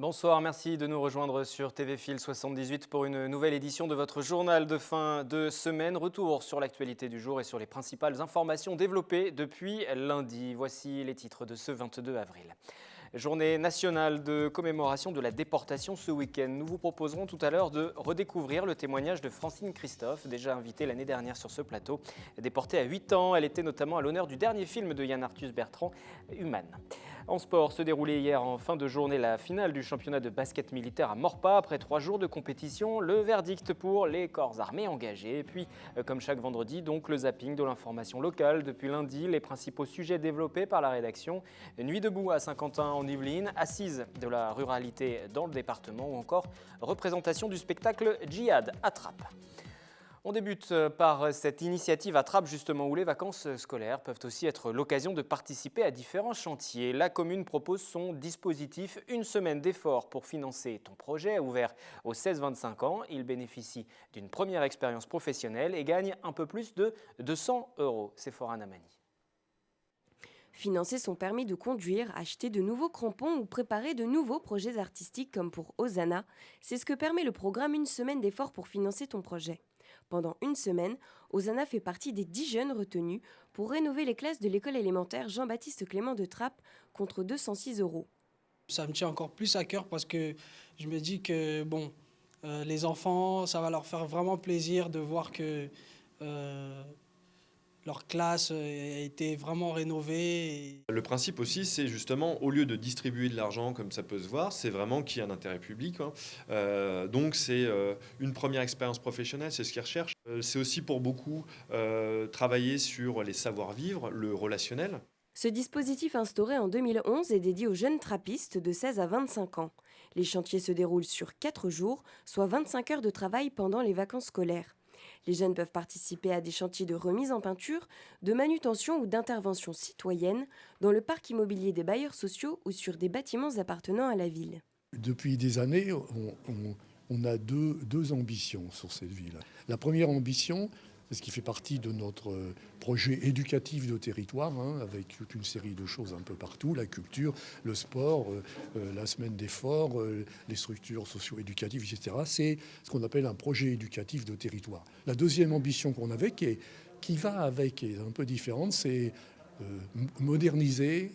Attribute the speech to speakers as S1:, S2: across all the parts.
S1: Bonsoir, merci de nous rejoindre sur TV Fil 78 pour une nouvelle édition de votre journal de fin de semaine. Retour sur l'actualité du jour et sur les principales informations développées depuis lundi. Voici les titres de ce 22 avril. Journée nationale de commémoration de la déportation ce week-end. Nous vous proposerons tout à l'heure de redécouvrir le témoignage de Francine Christophe, déjà invitée l'année dernière sur ce plateau. Déportée à 8 ans, elle était notamment à l'honneur du dernier film de Yann Arthus Bertrand, Human. En sport, se déroulait hier en fin de journée la finale du championnat de basket militaire à Morpa. Après 3 jours de compétition, le verdict pour les corps armés engagés. Et puis, comme chaque vendredi, donc le zapping de l'information locale. Depuis lundi, les principaux sujets développés par la rédaction. Nuit debout à Saint-Quentin en Yvelines, assise de la ruralité dans le département ou encore représentation du spectacle Djihad à Trappes. On débute par cette initiative à Trappes justement où les vacances scolaires peuvent aussi être l'occasion de participer à différents chantiers. La commune propose son dispositif Une semaine d'efforts pour financer ton projet, ouvert aux 16-25 ans. Il bénéficie d'une première expérience professionnelle et gagne un peu plus de 200 €. Sephora Namani.
S2: Financer son permis de conduire, acheter de nouveaux crampons ou préparer de nouveaux projets artistiques comme pour Hosanna, c'est ce que permet le programme Une semaine d'efforts pour financer ton projet. Pendant une semaine, Hosanna fait partie des 10 jeunes retenus pour rénover les classes de l'école élémentaire Jean-Baptiste Clément de Trappes contre 206 €.
S3: Ça me tient encore plus à cœur parce que je me dis que les enfants, ça va leur faire vraiment plaisir de voir que leur classe a été vraiment rénovée.
S4: Le principe aussi, c'est justement, au lieu de distribuer de l'argent comme ça peut se voir, c'est vraiment qu'il y a un intérêt public, hein. Donc c'est une première expérience professionnelle, c'est ce qu'ils recherchent. C'est aussi pour beaucoup travailler sur les savoir-vivre, le relationnel.
S2: Ce dispositif instauré en 2011 est dédié aux jeunes trappistes de 16 à 25 ans. Les chantiers se déroulent sur 4 jours, soit 25 heures de travail pendant les vacances scolaires. Les jeunes peuvent participer à des chantiers de remise en peinture, de manutention ou d'intervention citoyenne dans le parc immobilier des bailleurs sociaux ou sur des bâtiments appartenant à la ville.
S5: Depuis des années, on a deux ambitions sur cette ville. La première ambition, c'est ce qui fait partie de notre projet éducatif de territoire, avec toute une série de choses un peu partout, la culture, le sport, la semaine d'efforts, les structures socio-éducatives, etc. C'est ce qu'on appelle un projet éducatif de territoire. La deuxième ambition qu'on avait, qui va avec, et est un peu différente, c'est moderniser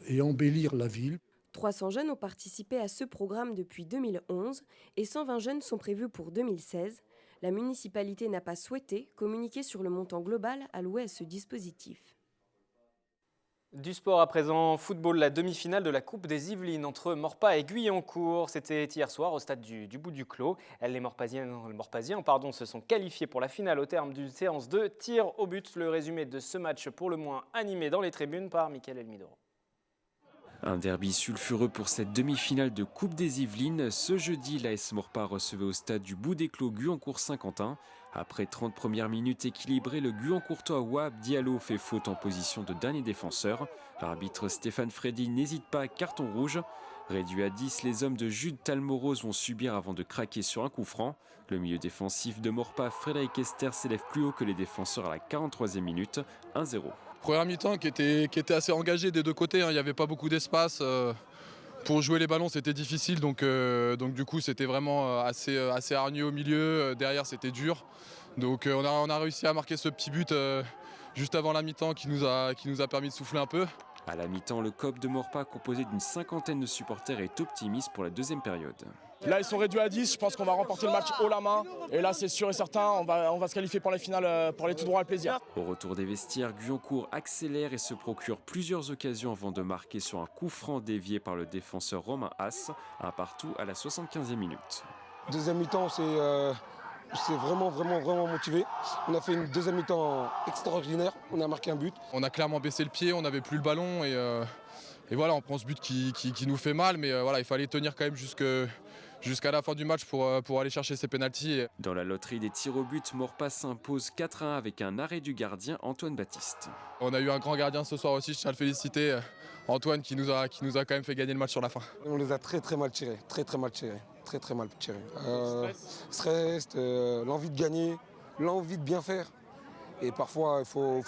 S5: et embellir la ville.
S2: 300 jeunes ont participé à ce programme depuis 2011 et 120 jeunes sont prévus pour 2016. La municipalité n'a pas souhaité communiquer sur le montant global alloué à ce dispositif.
S1: Du sport à présent, football, la demi-finale de la Coupe des Yvelines entre Morpa et Guyancourt. C'était hier soir au stade du Bout du Clos. Les Morpasiens se sont qualifiés pour la finale au terme d'une séance de tir au but. Le résumé de ce match pour le moins animé dans les tribunes par Mickaël Elmidoro.
S6: Un derby sulfureux pour cette demi-finale de Coupe des Yvelines. Ce jeudi, l'AS Morpa recevait au stade du Bout des Clos Guyancourt-Saint-Quentin. Après 30 premières minutes équilibrées, le Guyancourtois Wahab Diallo fait faute en position de dernier défenseur. L'arbitre Stéphane Freddy n'hésite pas, carton rouge. Réduit à 10, les hommes de Jude Talmoros vont subir avant de craquer sur un coup franc. Le milieu défensif de Morpa, Frédéric Esther, s'élève plus haut que les défenseurs à la 43e minute, 1-0.
S7: Première mi-temps qui était assez engagée des deux côtés, il n'y avait pas beaucoup d'espace. Pour jouer les ballons, c'était difficile, donc du coup c'était vraiment assez hargneux au milieu. Derrière, c'était dur. Donc on a réussi à marquer ce petit but juste avant la mi-temps qui nous a permis de souffler un peu.
S6: À la mi-temps, le COP de Morpa, composé d'une cinquantaine de supporters, est optimiste pour la deuxième période.
S8: Là, ils sont réduits à 10. Je pense qu'on va remporter le match haut la main. Et là, c'est sûr et certain, on va se qualifier pour les finales pour aller tout droit à le plaisir.
S6: Au retour des vestiaires, Guyancourt accélère et se procure plusieurs occasions avant de marquer sur un coup franc dévié par le défenseur Romain Haas, un partout à la 75e minute.
S9: Deuxième mi-temps, c'est vraiment motivé. On a fait une deuxième mi-temps extraordinaire. On a marqué un but.
S7: On a clairement baissé le pied, on n'avait plus le ballon et voilà, on prend ce but qui nous fait mal, mais voilà, il fallait tenir quand même jusqu'à la fin du match pour aller chercher ces pénaltys.
S6: Dans la loterie des tirs au but, Morpa s'impose 4-1 avec un arrêt du gardien Antoine Baptiste.
S7: On a eu un grand gardien ce soir aussi, je tiens à le féliciter, Antoine, qui nous a quand même fait gagner le match sur la fin.
S9: On les a très mal tirés, très mal tirés. Stress, l'envie de gagner, l'envie de bien faire. Et parfois, il faut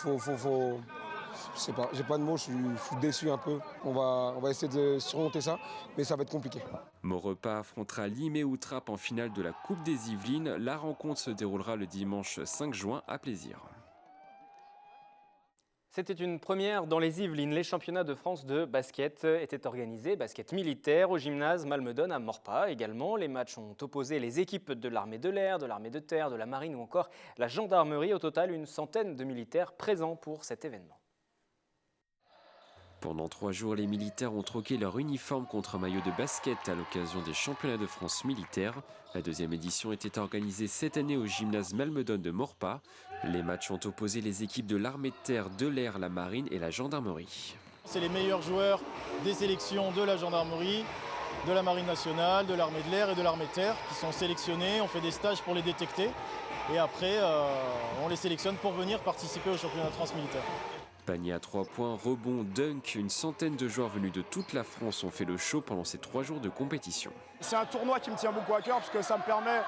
S9: Je sais pas, j'ai pas de mots, je suis déçu un peu. On va essayer de surmonter ça, mais ça va être compliqué.
S6: Maurepas affrontera Limay ou Trappes en finale de la Coupe des Yvelines. La rencontre se déroulera le dimanche 5 juin à Plaisir.
S1: C'était une première dans les Yvelines. Les championnats de France de basket étaient organisés, basket militaire, au gymnase Malmedon à Maurepas également. Les matchs ont opposé les équipes de l'armée de l'air, de l'armée de terre, de la marine ou encore la gendarmerie. Au total, une centaine de militaires présents pour cet événement.
S6: Pendant 3 jours, les militaires ont troqué leur uniforme contre un maillot de basket à l'occasion des championnats de France militaires. La deuxième édition était organisée cette année au gymnase Malmedon de Maurepas. Les matchs ont opposé les équipes de l'armée de terre, de l'air, la marine et la gendarmerie.
S10: C'est les meilleurs joueurs des sélections de la gendarmerie, de la marine nationale, de l'armée de l'air et de l'armée de terre qui sont sélectionnés. On fait des stages pour les détecter et après on les sélectionne pour venir participer au championnat de France militaire.
S6: Panier à 3 points, rebond, dunk, une centaine de joueurs venus de toute la France ont fait le show pendant ces 3 jours de compétition.
S8: C'est un tournoi qui me tient beaucoup à cœur parce que ça me permet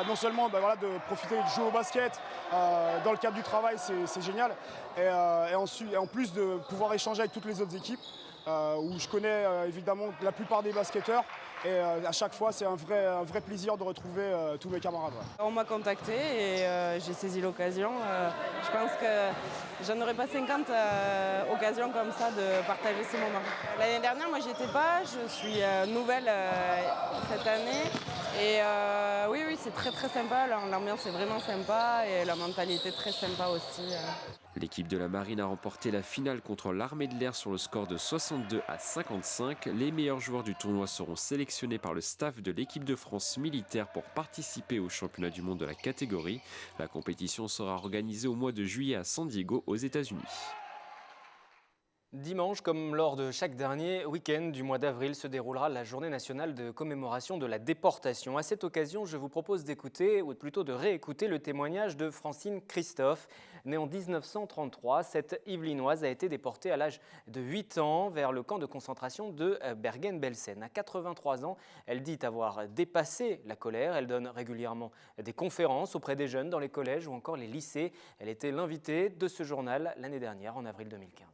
S8: non seulement de profiter de jouer au basket dans le cadre du travail, c'est génial, et en plus de pouvoir échanger avec toutes les autres équipes où je connais évidemment la plupart des basketteurs. Et à chaque fois, c'est un vrai plaisir de retrouver tous mes camarades.
S11: On m'a contacté et j'ai saisi l'occasion. Je pense que j'en aurais pas 50 occasions comme ça de partager ces moments. L'année dernière, moi, j'y étais pas. Je suis nouvelle cette année. Et oui, c'est très sympa. L'ambiance est vraiment sympa et la mentalité très sympa aussi.
S6: L'équipe de la marine a remporté la finale contre l'armée de l'air sur le score de 62-55. Les meilleurs joueurs du tournoi seront sélectionnés par le staff de l'équipe de France militaire pour participer au championnat du monde de la catégorie. La compétition sera organisée au mois de juillet à San Diego, aux États-Unis.
S1: Dimanche, comme lors de chaque dernier week-end du mois d'avril, se déroulera la journée nationale de commémoration de la déportation. À cette occasion, je vous propose d'écouter, ou plutôt de réécouter, le témoignage de Francine Christophe. Née en 1933, cette Yvelinoise a été déportée à l'âge de 8 ans vers le camp de concentration de Bergen-Belsen. À 83 ans, elle dit avoir dépassé la colère. Elle donne régulièrement des conférences auprès des jeunes dans les collèges ou encore les lycées. Elle était l'invitée de ce journal l'année dernière, en avril 2015.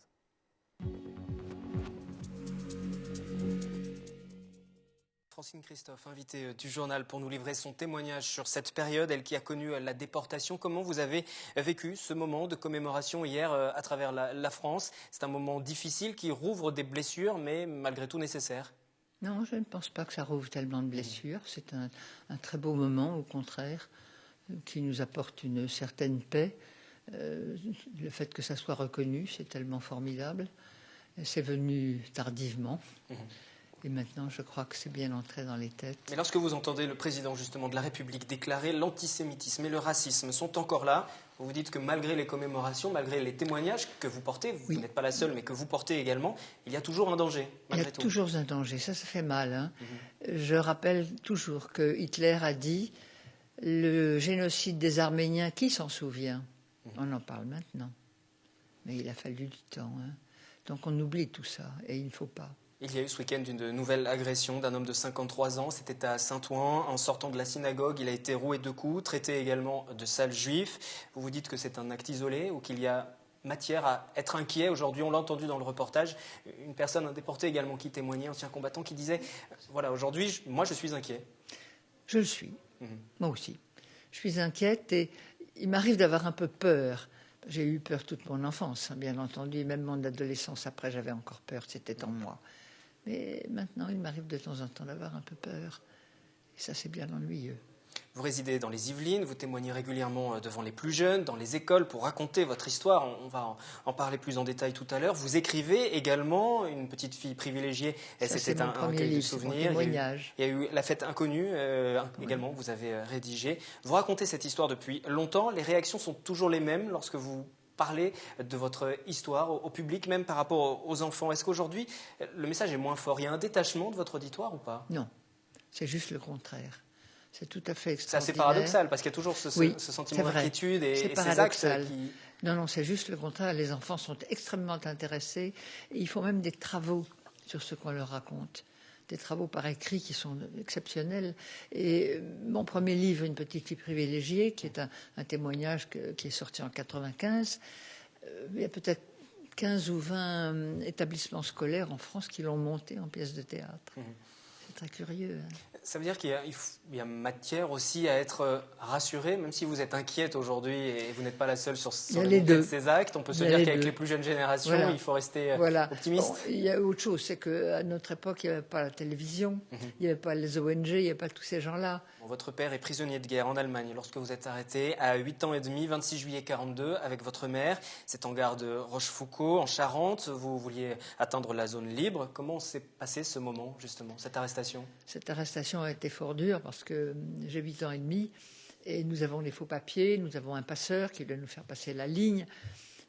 S1: Francine Christophe, invitée du journal pour nous livrer son témoignage sur cette période, elle qui a connu la déportation. Comment vous avez vécu ce moment de commémoration hier à travers la France? C'est un moment difficile qui rouvre des blessures, mais malgré tout nécessaire.
S12: Non, je ne pense pas que ça rouvre tellement de blessures. C'est un très beau moment, au contraire, qui nous apporte une certaine paix. Le fait que ça soit reconnu, c'est tellement formidable. C'est venu tardivement. Et maintenant, je crois que c'est bien entré dans les têtes.
S1: Mais lorsque vous entendez le président justement de la République déclarer l'antisémitisme et le racisme sont encore là, vous vous dites que malgré les commémorations, malgré les témoignages que vous portez, vous n'êtes pas la seule, mais que vous portez également, il y a toujours un danger, malgré tout.
S12: Il y a toujours un danger, ça fait mal. Hein. Je rappelle toujours que Hitler a dit le génocide des Arméniens, qui s'en souvient? On en parle maintenant. Mais il a fallu du temps. Hein. Donc on oublie tout ça, et il ne faut pas.
S1: Il y a eu ce week-end une nouvelle agression d'un homme de 53 ans. C'était à Saint-Ouen. En sortant de la synagogue, il a été roué de coups, traité également de sale juif. Vous vous dites que c'est un acte isolé ou qu'il y a matière à être inquiet. Aujourd'hui, on l'a entendu dans le reportage, une personne, un déporté également qui témoignait, ancien combattant, qui disait « Voilà, aujourd'hui, moi je suis inquiet ».
S12: Je le suis, moi aussi. Je suis inquiète et il m'arrive d'avoir un peu peur. J'ai eu peur toute mon enfance, hein, bien entendu, et même mon adolescence. Après, j'avais encore peur, c'était en moi. Mais maintenant, il m'arrive de temps en temps d'avoir un peu peur. Et ça, c'est bien ennuyeux.
S1: Vous résidez dans les Yvelines, vous témoignez régulièrement devant les plus jeunes, dans les écoles, pour raconter votre histoire. On va en parler plus en détail tout à l'heure. Vous écrivez également, une petite fille privilégiée.
S12: C'était un
S1: recueil de souvenirs.
S12: Témoignage.
S1: Il y a eu La fête inconnue également, vous avez rédigé. Vous racontez cette histoire depuis longtemps. Les réactions sont toujours les mêmes lorsque vous parler de votre histoire au public, même par rapport aux enfants. Est-ce qu'aujourd'hui, le message est moins fort? Il y a un détachement de votre auditoire ou pas?
S12: Non, c'est juste le contraire. C'est tout à fait extraordinaire.
S1: C'est assez paradoxal, parce qu'il y a toujours ce sentiment d'inquiétude et ces actes qui...
S12: Non, c'est juste le contraire. Les enfants sont extrêmement intéressés. Et ils font même des travaux sur ce qu'on leur raconte. Des travaux par écrit qui sont exceptionnels. Et mon premier livre, Une petite fille privilégiée, qui est un témoignage qui est sorti en 1995, il y a peut-être 15 ou 20 établissements scolaires en France qui l'ont monté en pièce de théâtre. C'est très curieux.
S1: Ça veut dire qu'il y a matière aussi à être rassuré, même si vous êtes inquiète aujourd'hui et vous n'êtes pas la seule sur les montées de ces actes. On peut se dire qu'avec les plus jeunes générations, il faut rester optimiste.
S12: Bon, il y a autre chose, c'est qu'à notre époque, il n'y avait pas la télévision, il n'y avait pas les ONG, il n'y avait pas tous ces gens-là.
S1: Bon, votre père est prisonnier de guerre en Allemagne lorsque vous êtes arrêté à 8 ans et demi, 26 juillet 42, avec votre mère. C'est en gare de Rochefoucauld, en Charente. Vous vouliez atteindre la zone libre. Comment s'est passé ce moment, justement, cette arrestation ?
S12: Cette arrestation a été fort dure parce que j'ai 8 ans et demi et nous avons des faux papiers, nous avons un passeur qui doit nous faire passer la ligne.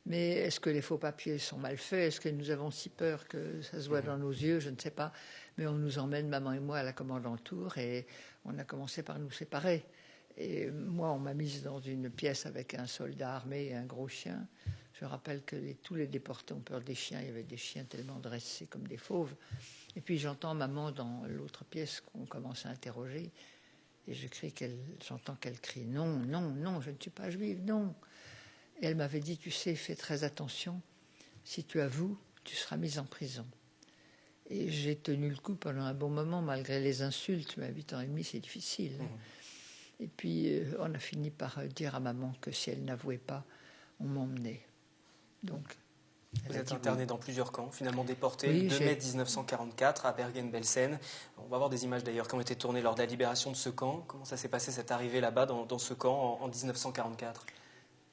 S12: Mais est-ce que les faux papiers sont mal faits? Est-ce que nous avons si peur que ça se voit dans nos yeux? Je ne sais pas. Mais on nous emmène, maman et moi, à la commandanture et on a commencé par nous séparer. Et moi, on m'a mise dans une pièce avec un soldat armé et un gros chien. Je rappelle que tous les déportés ont peur des chiens. Il y avait des chiens tellement dressés comme des fauves. Et puis j'entends maman dans l'autre pièce qu'on commence à interroger. Et j'entends qu'elle crie « Non, non, non, je ne suis pas juive, non !» Et elle m'avait dit « Tu sais, fais très attention. Si tu avoues, tu seras mise en prison. » Et j'ai tenu le coup pendant un bon moment, malgré les insultes. Mais à 8 ans et demi, c'est difficile. Et puis, on a fini par dire à maman que si elle n'avouait pas, on m'emmenait. Donc...
S1: Vous êtes interné dans plusieurs camps, finalement déporté le 2 mai 1944 à Bergen-Belsen. On va voir des images d'ailleurs qui ont été tournées lors de la libération de ce camp. Comment ça s'est passé cette arrivée là-bas dans ce camp en 1944 ?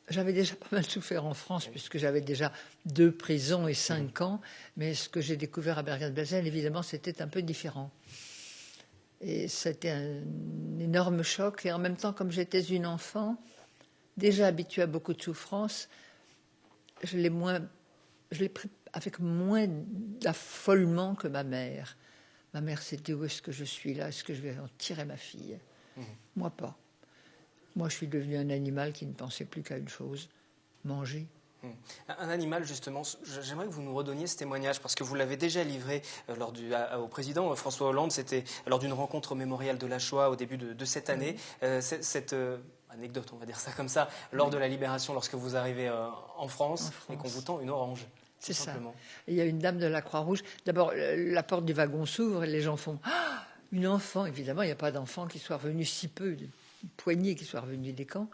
S12: J'avais déjà pas mal souffert en France puisque j'avais déjà 2 prisons et 5 camps. Mais ce que j'ai découvert à Bergen-Belsen, évidemment, c'était un peu différent. Et c'était un énorme choc. Et en même temps, comme j'étais une enfant, déjà habituée à beaucoup de souffrances, je l'ai pris avec moins d'affolement que ma mère. Ma mère s'est dit, où est-ce que je suis là? Est-ce que je vais en tirer ma fille? Moi, pas. Moi, je suis devenu un animal qui ne pensait plus qu'à une chose, manger.
S1: Un animal, justement, j'aimerais que vous nous redonniez ce témoignage, parce que vous l'avez déjà livré au président François Hollande. C'était lors d'une rencontre mémoriale de la Shoah au début de cette année. Cette anecdote, on va dire ça comme ça, lors de la libération, lorsque vous arrivez en France et qu'on vous tend une orange.
S12: C'est ça. Il y a une dame de la Croix-Rouge. D'abord, la porte du wagon s'ouvre et les gens font « Ah, une enfant !» Évidemment, il n'y a pas d'enfant qui soit revenu si peu, de poignées qui soit revenu des camps.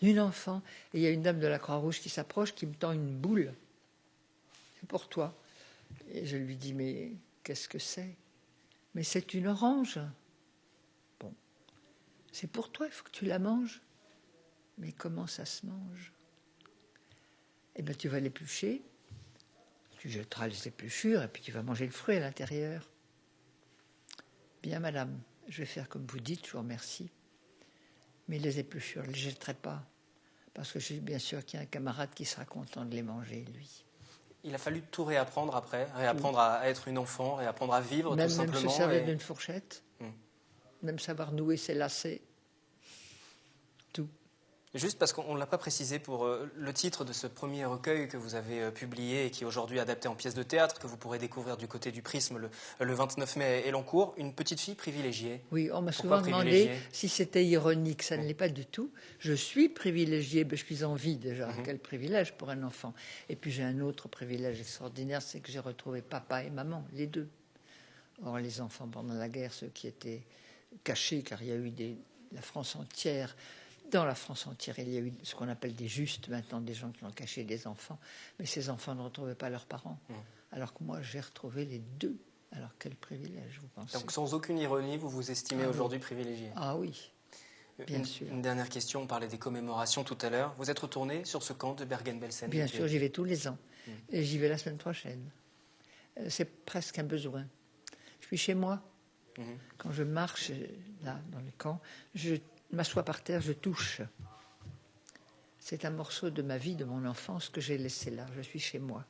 S12: Une enfant. Et il y a une dame de la Croix-Rouge qui s'approche, qui me tend une boule. « C'est pour toi. » Et je lui dis « Mais qu'est-ce que c'est ?»« Mais c'est une orange. » « Bon. C'est pour toi, il faut que tu la manges. »« Mais comment ça se mange ?»« Eh bien, tu vas l'éplucher. » Tu jetteras les épluchures et puis tu vas manger le fruit à l'intérieur. Bien, madame, je vais faire comme vous dites, je vous remercie. Mais les épluchures, je ne les jetterai pas. Parce que je suis bien sûr qu'il y a un camarade qui sera content de les manger, lui.
S1: Il a fallu tout réapprendre après, réapprendre à être une enfant, réapprendre à vivre tout simplement.
S12: Même se servir d'une fourchette, même savoir nouer ses lacets. Tout.
S1: Juste parce qu'on ne l'a pas précisé pour le titre de ce premier recueil que vous avez publié et qui est aujourd'hui adapté en pièce de théâtre, que vous pourrez découvrir du côté du Prisme le 29 mai à Elancourt, Une petite fille privilégiée.
S12: Oui, on m'a souvent demandé si c'était ironique. Ça ne l'est pas du tout. Je suis privilégiée, je suis en vie déjà. Quel privilège pour un enfant. Et puis j'ai un autre privilège extraordinaire, c'est que j'ai retrouvé papa et maman, les deux. Or, les enfants pendant la guerre, ceux qui étaient cachés, car il y a eu la France entière... Dans la France entière, il y a eu ce qu'on appelle des justes, maintenant des gens qui ont caché des enfants. Mais ces enfants ne retrouvaient pas leurs parents. Alors que moi, j'ai retrouvé les deux. Alors quel privilège, vous pensez?
S1: Donc sans aucune ironie, vous vous estimez aujourd'hui privilégié?
S12: Ah oui, bien sûr.
S1: Une dernière question, on parlait des commémorations tout à l'heure. Vous êtes retourné sur ce camp de Bergen-Belsen?
S12: Bien sûr, j'y vais tous les ans. Et j'y vais la semaine prochaine. C'est presque un besoin. Je suis chez moi. Quand je marche, là, dans le camp, je m'assois par terre, je touche. C'est un morceau de ma vie, de mon enfance que j'ai laissé là. Je suis chez moi.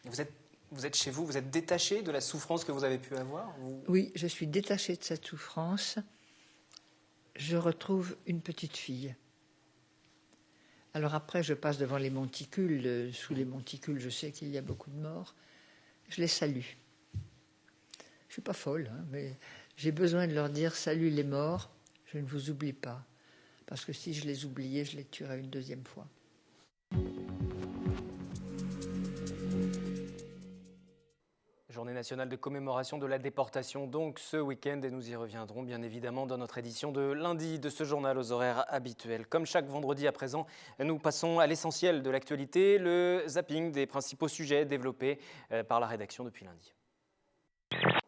S1: Vous êtes chez vous, vous êtes détaché de la souffrance que vous avez pu avoir?
S12: Oui, je suis détachée de cette souffrance. Je retrouve une petite fille. Alors après, je passe devant les monticules. Sous les monticules, je sais qu'il y a beaucoup de morts. Je les salue. Je ne suis pas folle, mais j'ai besoin de leur dire « Salut les morts ». Je ne vous oublie pas, parce que si je les oubliais, je les tuerais une deuxième fois.
S1: Journée nationale de commémoration de la déportation donc ce week-end et nous y reviendrons bien évidemment dans notre édition de lundi de ce journal aux horaires habituels. Comme chaque vendredi à présent, nous passons à l'essentiel de l'actualité, le zapping des principaux sujets développés par la rédaction depuis lundi.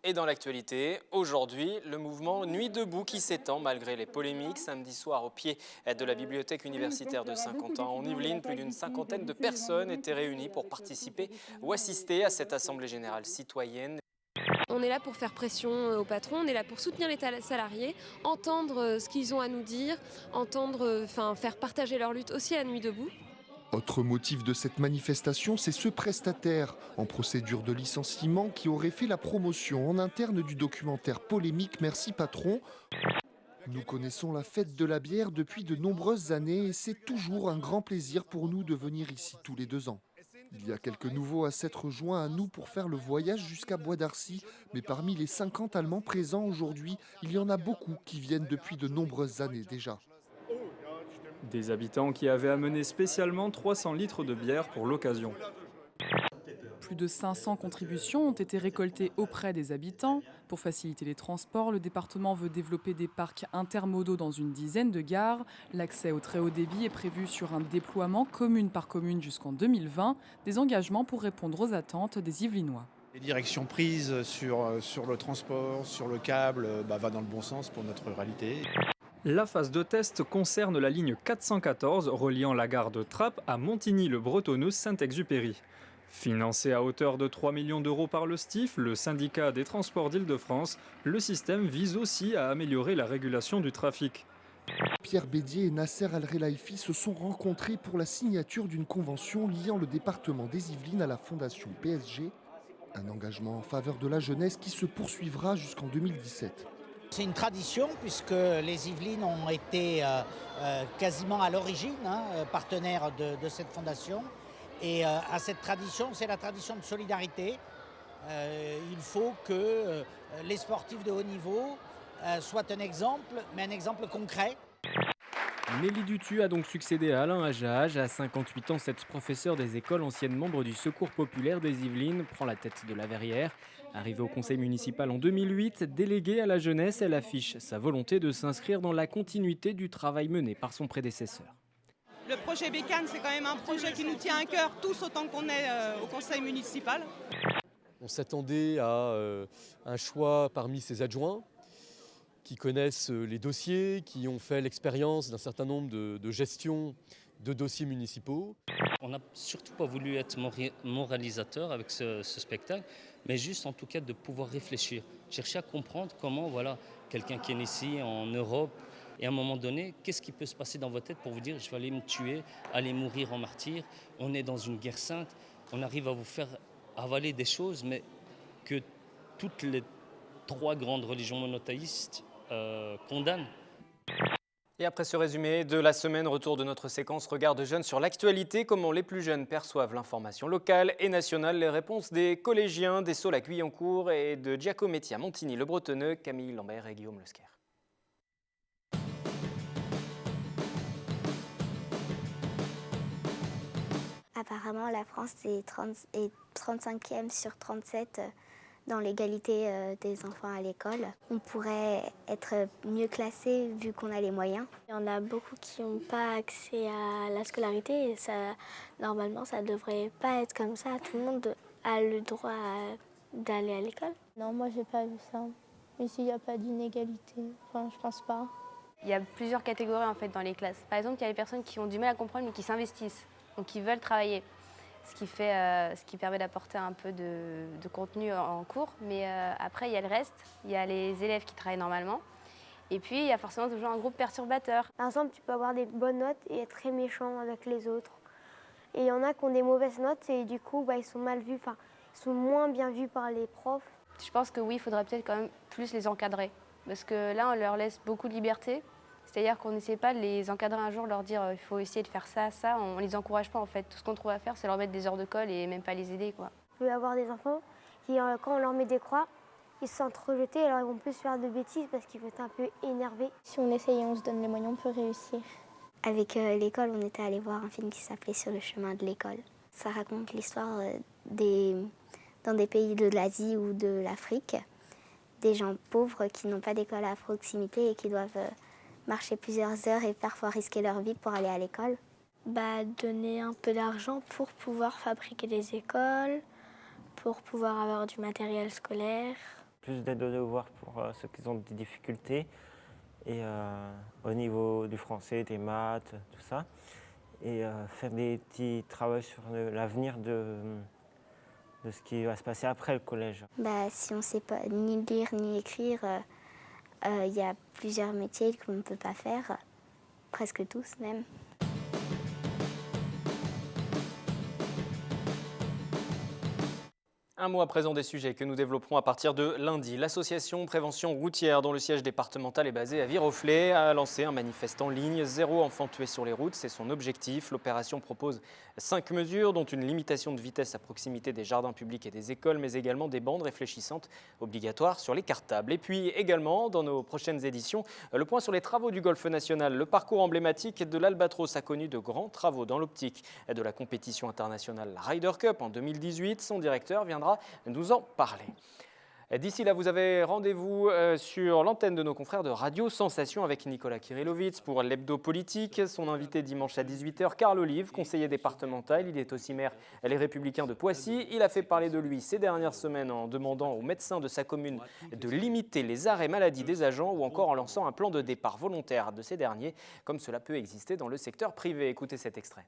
S1: Et dans l'actualité, aujourd'hui, le mouvement Nuit debout qui s'étend malgré les polémiques. Samedi soir, au pied de la bibliothèque universitaire de Saint-Quentin en Yvelines, plus d'une cinquantaine de personnes étaient réunies pour participer ou assister à cette assemblée générale citoyenne.
S13: On est là pour faire pression aux patrons, on est là pour soutenir les salariés, entendre ce qu'ils ont à nous dire, faire partager leur lutte aussi à Nuit debout.
S14: Autre motif de cette manifestation, c'est ce prestataire en procédure de licenciement qui aurait fait la promotion en interne du documentaire polémique Merci Patron. Nous connaissons la fête de la bière depuis de nombreuses années et c'est toujours un grand plaisir pour nous de venir ici tous les 2 ans. Il y a quelques nouveaux à s'être joints à nous pour faire le voyage jusqu'à Bois d'Arcy, mais parmi les 50 Allemands présents aujourd'hui, il y en a beaucoup qui viennent depuis de nombreuses années déjà.
S15: Des habitants qui avaient amené spécialement 300 litres de bière pour l'occasion.
S16: Plus de 500 contributions ont été récoltées auprès des habitants. Pour faciliter les transports, le département veut développer des parcs intermodaux dans une dizaine de gares. L'accès au très haut débit est prévu sur un déploiement commune par commune jusqu'en 2020. Des engagements pour répondre aux attentes des Yvelinois.
S17: Les directions prises sur le transport, sur le câble, va dans le bon sens pour notre ruralité.
S15: La phase de test concerne la ligne 414 reliant la gare de Trappes à Montigny-le-Bretonneux-Saint-Exupéry. Financé à hauteur de 3 millions d'euros par le STIF, le syndicat des transports d'Île-de-France, le système vise aussi à améliorer la régulation du trafic.
S14: Pierre Bédier et Nasser Al-Relaifi se sont rencontrés pour la signature d'une convention liant le département des Yvelines à la fondation PSG. Un engagement en faveur de la jeunesse qui se poursuivra jusqu'en 2017.
S18: C'est une tradition puisque les Yvelines ont été quasiment à l'origine partenaires de cette fondation. Et à cette tradition, c'est la tradition de solidarité. Il faut que les sportifs de haut niveau soient un exemple, mais un exemple concret.
S1: Nelly Dutu a donc succédé à Alain Ajage. À 58 ans, cette professeure des écoles, ancienne membre du Secours populaire des Yvelines, prend la tête de la Verrière. Arrivée au conseil municipal en 2008, déléguée à la jeunesse, elle affiche sa volonté de s'inscrire dans la continuité du travail mené par son prédécesseur.
S19: Le projet Bécane, c'est quand même un projet qui nous tient à cœur, tous autant qu'on est au conseil municipal.
S20: On s'attendait à un choix parmi ses adjoints qui connaissent les dossiers, qui ont fait l'expérience d'un certain nombre de gestions de dossiers municipaux.
S21: On n'a surtout pas voulu être moralisateur avec ce spectacle, mais juste en tout cas de pouvoir réfléchir, chercher à comprendre comment quelqu'un qui est ici en Europe, et à un moment donné, qu'est-ce qui peut se passer dans votre tête pour vous dire je vais aller me tuer, aller mourir en martyr, on est dans une guerre sainte, on arrive à vous faire avaler des choses, mais que toutes les 3 grandes religions monothéistes condamnent.
S1: Et après ce résumé de la semaine, retour de notre séquence Regard de jeunes sur l'actualité, comment les plus jeunes perçoivent l'information locale et nationale, les réponses des collégiens d'Essaux la Guyancourt et de Giacometti à Montigny-le-Bretonneux, Camille Lambert et Guillaume Lesquer.
S22: Apparemment, la France est 35e sur 37 dans l'égalité des enfants à l'école. On pourrait être mieux classé vu qu'on a les moyens.
S23: Il y en a beaucoup qui n'ont pas accès à la scolarité et normalement, ça ne devrait pas être comme ça. Tout le monde a le droit d'aller à l'école.
S24: Non, moi, j'ai pas vu ça. Ici, il n'y a pas d'inégalité. Enfin, je pense pas.
S25: Il y a plusieurs catégories en fait dans les classes. Par exemple, il y a les personnes qui ont du mal à comprendre mais qui s'investissent, donc qui veulent travailler. Ce qui permet d'apporter un peu de contenu en cours. Mais après, il y a le reste. Il y a les élèves qui travaillent normalement. Et puis, il y a forcément toujours un groupe perturbateur.
S23: Par exemple, tu peux avoir des bonnes notes et être très méchant avec les autres. Et il y en a qui ont des mauvaises notes et du coup, ils sont mal vus, ils sont moins bien vus par les profs.
S25: Je pense que oui, il faudrait peut-être quand même plus les encadrer. Parce que là, on leur laisse beaucoup de liberté. C'est-à-dire qu'on n'essaie pas de les encadrer un jour, leur dire il faut essayer de faire ça, ça. On ne les encourage pas en fait. Tout ce qu'on trouve à faire, c'est leur mettre des heures de colle et même pas les aider, quoi.
S23: Il peut y avoir des enfants qui, quand on leur met des croix, ils se sentent rejetés, alors ils vont plus faire de bêtises parce qu'ils vont être un peu énervés.
S24: Si on essaye et on se donne les moyens, on peut réussir.
S22: Avec l'école, on était allé voir un film qui s'appelait Sur le chemin de l'école. Ça raconte l'histoire dans des pays de l'Asie ou de l'Afrique, des gens pauvres qui n'ont pas d'école à proximité et qui doivent marcher plusieurs heures et parfois risquer leur vie pour aller à l'école.
S23: Donner un peu d'argent pour pouvoir fabriquer des écoles, pour pouvoir avoir du matériel scolaire.
S2: Plus d'aide aux devoirs pour ceux qui ont des difficultés, et au niveau du français, des maths, tout ça. Et faire des petits travaux sur l'avenir de ce qui va se passer après le collège.
S22: Si on ne sait pas ni lire ni écrire, il y a plusieurs métiers qu'on ne peut pas faire, presque tous même.
S1: Un mot à présent des sujets que nous développerons à partir de lundi. L'association Prévention Routière, dont le siège départemental est basé à Viroflay, a lancé un manifeste en ligne. 0 enfant tué sur les routes, c'est son objectif. L'opération propose 5 mesures, dont une limitation de vitesse à proximité des jardins publics et des écoles, mais également des bandes réfléchissantes obligatoires sur les cartables. Et puis également, dans nos prochaines éditions, le point sur les travaux du Golfe national. Le parcours emblématique de l'Albatros a connu de grands travaux dans l'optique de la compétition internationale Ryder Cup en 2018. Son directeur viendra nous en parler. D'ici là, vous avez rendez-vous sur l'antenne de nos confrères de Radio Sensation avec Nicolas Kirillovitz pour l'hebdo politique. Son invité dimanche à 18h, Carl Olive, conseiller départemental. Il est aussi maire Les Républicains de Poissy. Il a fait parler de lui ces dernières semaines en demandant aux médecins de sa commune de limiter les arrêts maladie des agents ou encore en lançant un plan de départ volontaire de ces derniers, comme cela peut exister dans le secteur privé. Écoutez cet extrait.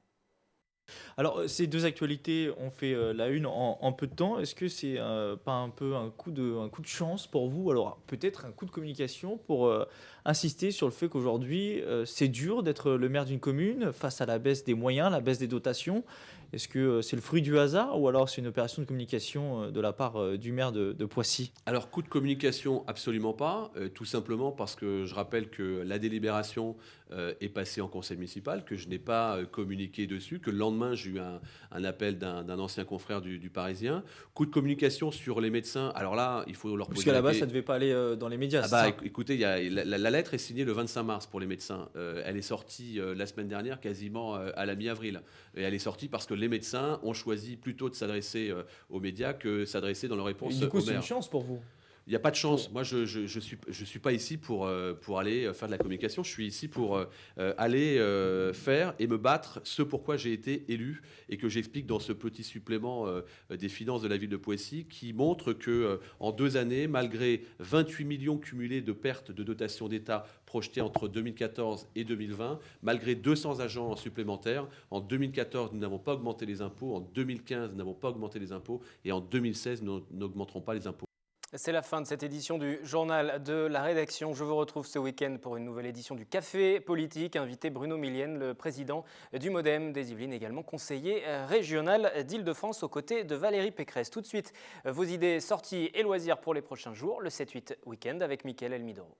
S3: Alors, ces deux actualités ont fait la une en peu de temps. Est-ce que c'est pas un peu un coup de chance pour vous? Alors, peut-être un coup de communication pour insister sur le fait qu'aujourd'hui, c'est dur d'être le maire d'une commune face à la baisse des moyens, la baisse des dotations. Est-ce que c'est le fruit du hasard ou alors c'est une opération de communication de la part du maire de Poissy?
S4: Alors, coup de communication, absolument pas. Tout simplement parce que je rappelle que la délibération est passée en conseil municipal, que je n'ai pas communiqué dessus, que le lendemain, j'ai eu un appel d'un ancien confrère du Parisien. Coup de communication sur les médecins. Alors là, il faut leur poser...
S3: Puisqu'à la base, ça ne devait pas aller dans les médias.
S4: Écoutez, la lettre est signée le 25 mars pour les médecins. Elle est sortie la semaine dernière, quasiment à la mi-avril. Et elle est sortie parce que les médecins ont choisi plutôt de s'adresser aux médias que s'adresser dans leur réponse aux maires.
S3: Du coup, c'est une chance pour vous?
S4: Il n'y a pas de chance. Moi, je suis pas ici pour aller faire de la communication. Je suis ici pour aller faire et me battre ce pourquoi j'ai été élu et que j'explique dans ce petit supplément des finances de la ville de Poissy qui montre que en 2 années, malgré 28 millions cumulés de pertes de dotation d'État projetées entre 2014 et 2020, malgré 200 agents supplémentaires, en 2014, nous n'avons pas augmenté les impôts, en 2015, nous n'avons pas augmenté les impôts et en 2016, nous n'augmenterons pas les impôts.
S1: C'est la fin de cette édition du Journal de la Rédaction. Je vous retrouve ce week-end pour une nouvelle édition du Café Politique. Invité Bruno Millienne, le président du Modem des Yvelines, également conseiller régional d'Île-de-France aux côtés de Valérie Pécresse. Tout de suite, vos idées, sorties et loisirs pour les prochains jours. Le 7-8 week-end avec Mickaël Elmidoro.